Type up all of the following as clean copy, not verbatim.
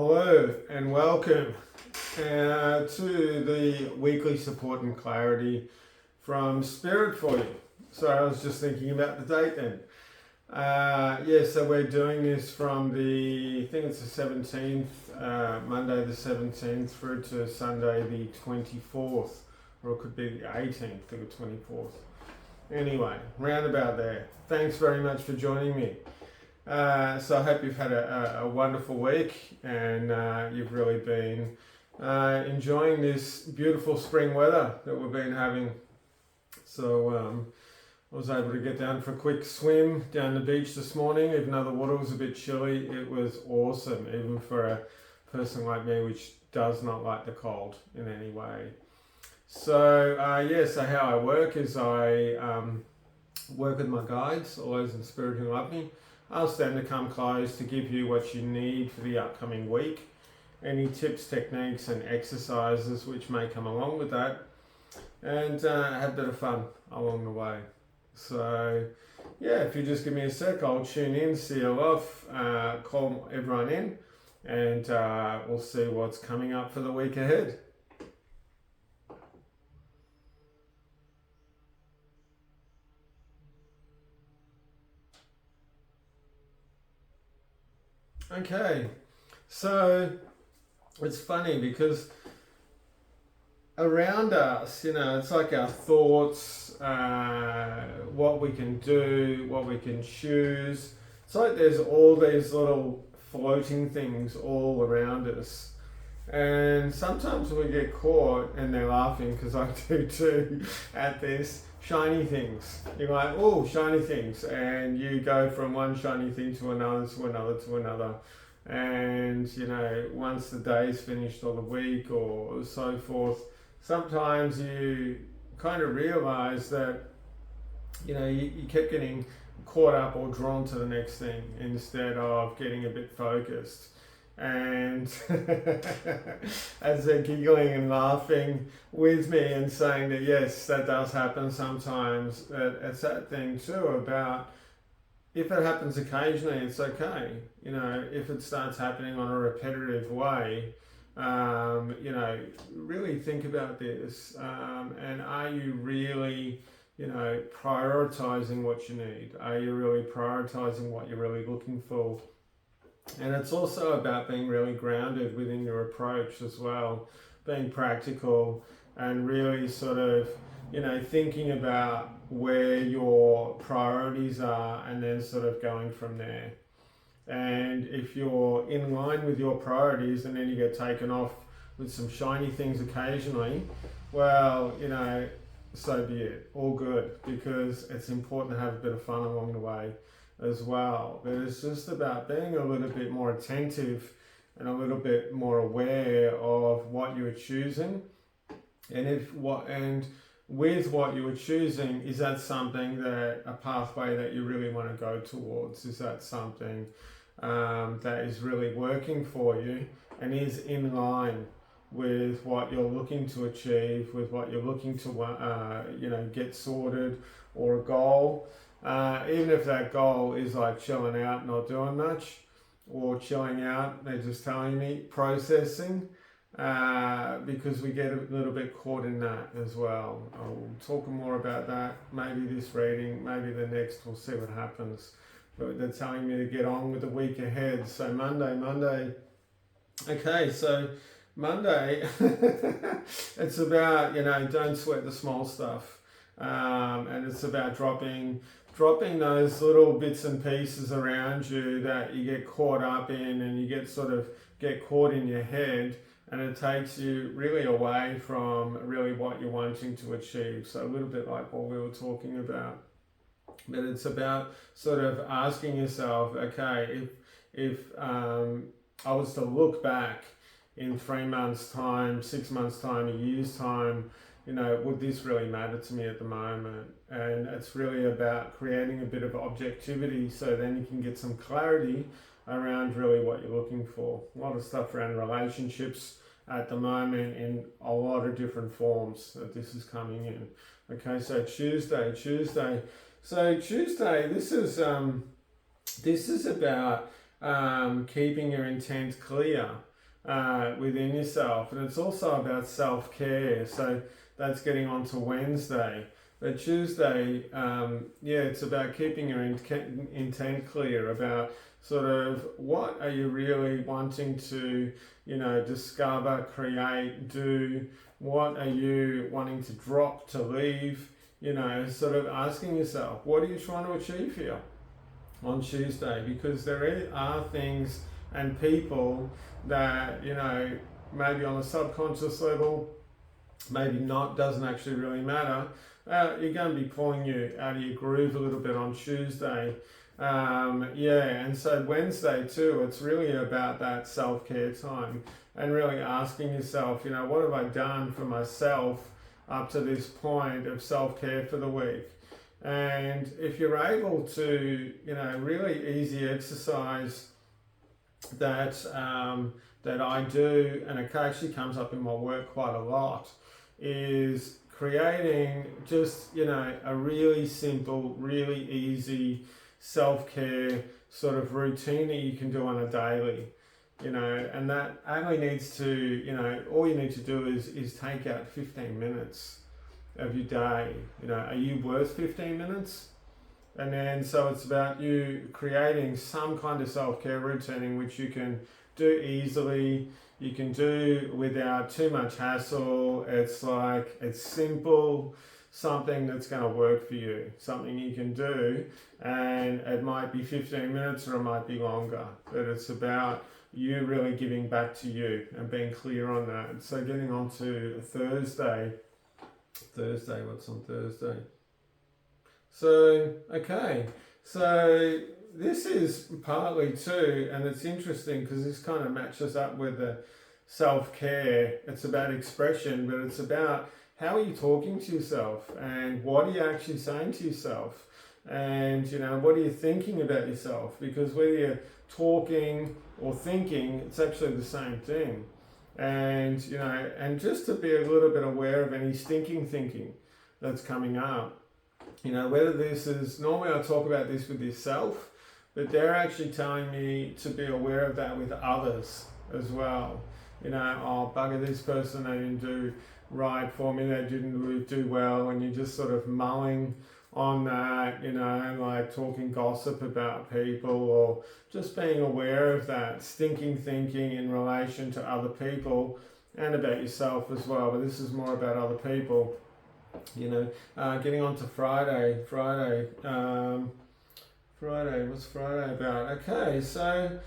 Hello and welcome to the weekly support and clarity from Spirit for you. So I was just thinking about the date then. So we're doing this from I think it's the 17th, Monday the 17th through to Sunday the 24th, or it could be the 18th to the 24th. Anyway, round about there. Thanks very much for joining me. So I hope you've had a wonderful week and you've really been enjoying this beautiful spring weather that we've been having. So I was able to get down for a quick swim down the beach this morning. Even though the water was a bit chilly, it was awesome, even for a person like me which does not like the cold in any way. So so how I work is I work with my guides, all those in spirit who love me. Ask them to come close to give you what you need for the upcoming week. Any tips, techniques and exercises which may come along with that. And have a bit of fun along the way. So if you just give me a sec, I'll tune in, seal off, call everyone in, and we'll see what's coming up for the week ahead. Okay, so it's funny because around us, it's like our thoughts, what we can do, what we can choose. It's like there's all these little floating things all around us. And sometimes we get caught, and they're laughing because I do too, at this. Shiny things. You're like, oh, shiny things. And you go from one shiny thing to another, to another, to another. And, once the day's finished or the week or so forth, sometimes you kind of realize that, you kept getting caught up or drawn to the next thing instead of getting a bit focused. And as they're giggling and laughing with me and saying that yes, that does happen sometimes, it's that thing too about if it happens occasionally, it's okay. If it starts happening on a repetitive way, really think about this. And are you really, prioritizing what you need? Are you really prioritizing what you're really looking for? And it's also about being really grounded within your approach as well, being practical and really sort of, thinking about where your priorities are and then sort of going from there. And if you're in line with your priorities and then you get taken off with some shiny things occasionally, well, so be it. All good, because it's important to have a bit of fun along the way as well. But it's just about being a little bit more attentive and a little bit more aware of what you're choosing, and with what you were choosing, is that something that a pathway that you really want to go towards? Is that something that is really working for you and is in line with what you're looking to achieve, with what you're looking to get sorted, or a goal? Even if that goal is like chilling out, not doing much, or chilling out, they're just telling me, processing, because we get a little bit caught in that as well. I'll talk more about that, maybe this reading, maybe the next, we'll see what happens. But they're telling me to get on with the week ahead. So Monday. Okay, so Monday, it's about, don't sweat the small stuff. And it's about dropping those little bits and pieces around you that you get caught up in, and you get caught in your head, and it takes you really away from really what you're wanting to achieve. So a little bit like what we were talking about. But it's about sort of asking yourself, okay, if I was to look back in 3 months' time, 6 months' time, a year's time, would this really matter to me at the moment? And it's really about creating a bit of objectivity, so then you can get some clarity around really what you're looking for. A lot of stuff around relationships at the moment in a lot of different forms that this is coming in. Okay, so Tuesday. So Tuesday, this is about keeping your intent clear within yourself. And it's also about self-care. So that's getting on to Wednesday. But Tuesday, it's about keeping your intent clear about sort of what are you really wanting to, discover, create, do. What are you wanting to drop, to leave? Sort of asking yourself, what are you trying to achieve here on Tuesday? Because there are things and people that, maybe on a subconscious level, maybe not, doesn't actually really matter. You're going to be pulling you out of your groove a little bit on Tuesday. And so Wednesday too, it's really about that self-care time and really asking yourself, what have I done for myself up to this point of self-care for the week? And if you're able to, really easy exercise that that I do, and it actually comes up in my work quite a lot, is creating just, a really simple, really easy self-care sort of routine that you can do on a daily, and that only needs to, all you need to do is take out 15 minutes of your day. Are you worth 15 minutes? And then, so it's about you creating some kind of self-care routine in which you can do easily, you can do without too much hassle. It's simple, something that's going to work for you, something you can do, and it might be 15 minutes or it might be longer, but it's about you really giving back to you and being clear on that. So getting on to Thursday, what's on Thursday? So, okay, so this is partly too, and it's interesting because this kind of matches up with the self-care. It's about expression, but it's about how are you talking to yourself and what are you actually saying to yourself, and what are you thinking about yourself? Because whether you're talking or thinking, it's actually the same thing. And and just to be a little bit aware of any stinking thinking that's coming up. Whether this is, normally I talk about this with yourself, but they're actually telling me to be aware of that with others as well. Oh, bugger, this person, they didn't do right for me, they didn't do well, and you're just sort of mulling on that, like talking gossip about people, or just being aware of that stinking thinking in relation to other people and about yourself as well. But this is more about other people. Getting on to Friday, what's Friday about? Okay, so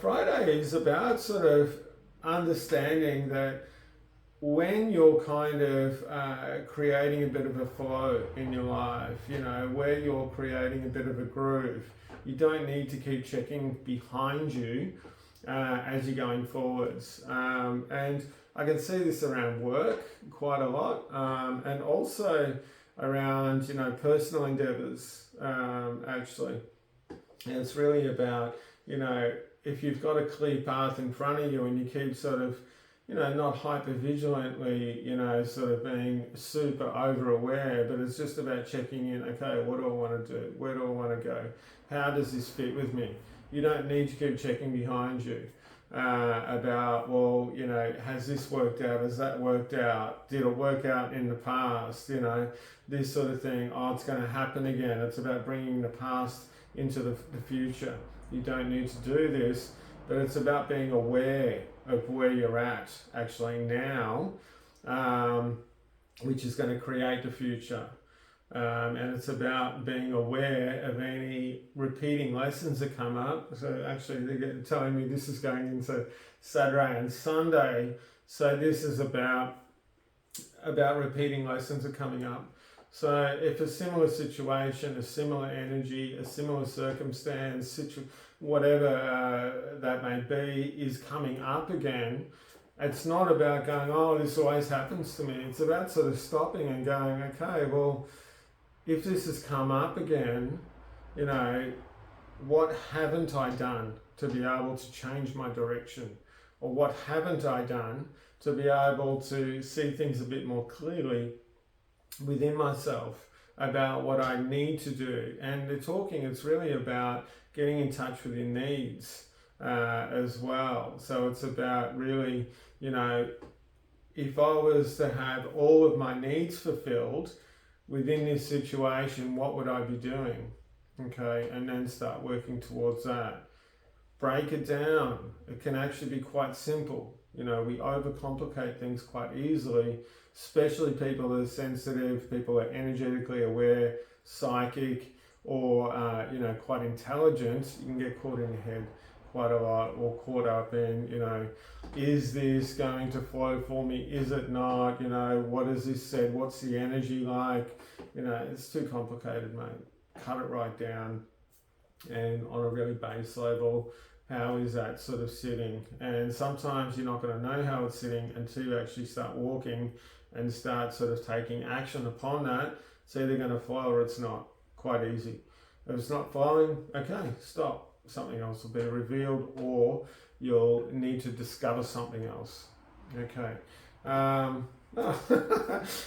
Friday is about sort of understanding that when you're kind of creating a bit of a flow in your life, where you're creating a bit of a groove, you don't need to keep checking behind you as you're going forwards. And I can see this around work quite a lot, and also around, personal endeavors, actually. And it's really about, if you've got a clear path in front of you and you keep sort of, not hyper vigilantly, sort of being super over aware, but it's just about checking in. Okay, what do I want to do? Where do I want to go? How does this fit with me? You don't need to keep checking behind you about, well, has this worked out? Has that worked out? Did it work out in the past? This sort of thing. Oh, it's going to happen again. It's about bringing the past into the future. You don't need to do this, but it's about being aware of where you're at actually now, which is going to create the future. And it's about being aware of any repeating lessons that come up. So actually they're telling me this is going into Saturday and Sunday. So this is about repeating lessons that are coming up. So if a similar situation, a similar energy, a similar circumstance, whatever that may be, is coming up again, it's not about going, oh, this always happens to me. It's about sort of stopping and going, okay, well, if this has come up again, what haven't I done to be able to change my direction? Or what haven't I done to be able to see things a bit more clearly within myself about what I need to do. And it's really about getting in touch with your needs as well. So it's about really, you know, if I was to have all of my needs fulfilled within this situation, what would I be doing? Okay, and then start working towards that. Break it down. It can actually be quite simple. You know, we overcomplicate things quite easily, especially people that are sensitive, people that are energetically aware, psychic, or, you know, quite intelligent. You can get caught in your head quite a lot, or caught up in, you know, is this going to flow for me? Is it not? You know, what is this said? What's the energy like? You know, it's too complicated, mate. Cut it right down, and on a really base level, how is that sort of sitting? And sometimes you're not going to know how it's sitting until you actually start walking and start sort of taking action upon that. It's either going to flow or it's not. Quite easy. If it's not flowing, okay, stop. Something else will be revealed, or you'll need to discover something else. Okay. All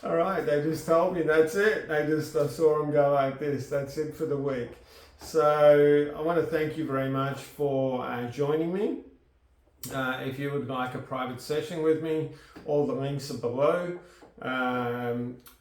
right, they just told me that's it. I saw them go like this. That's it for the week. So I want to thank you very much for joining me. If you would like a private session with me, all the links are below.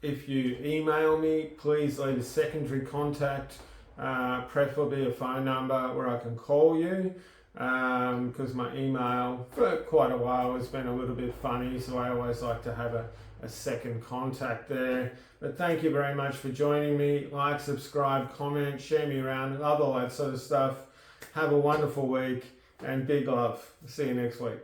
If you email me, please leave a secondary contact, preferably a phone number where I can call you, because my email for quite a while has been a little bit funny, so I always like to have a second contact there. But thank you very much for joining me. Like, subscribe, comment, share me around, love all that sort of stuff. Have a wonderful week, and big love. See you next week.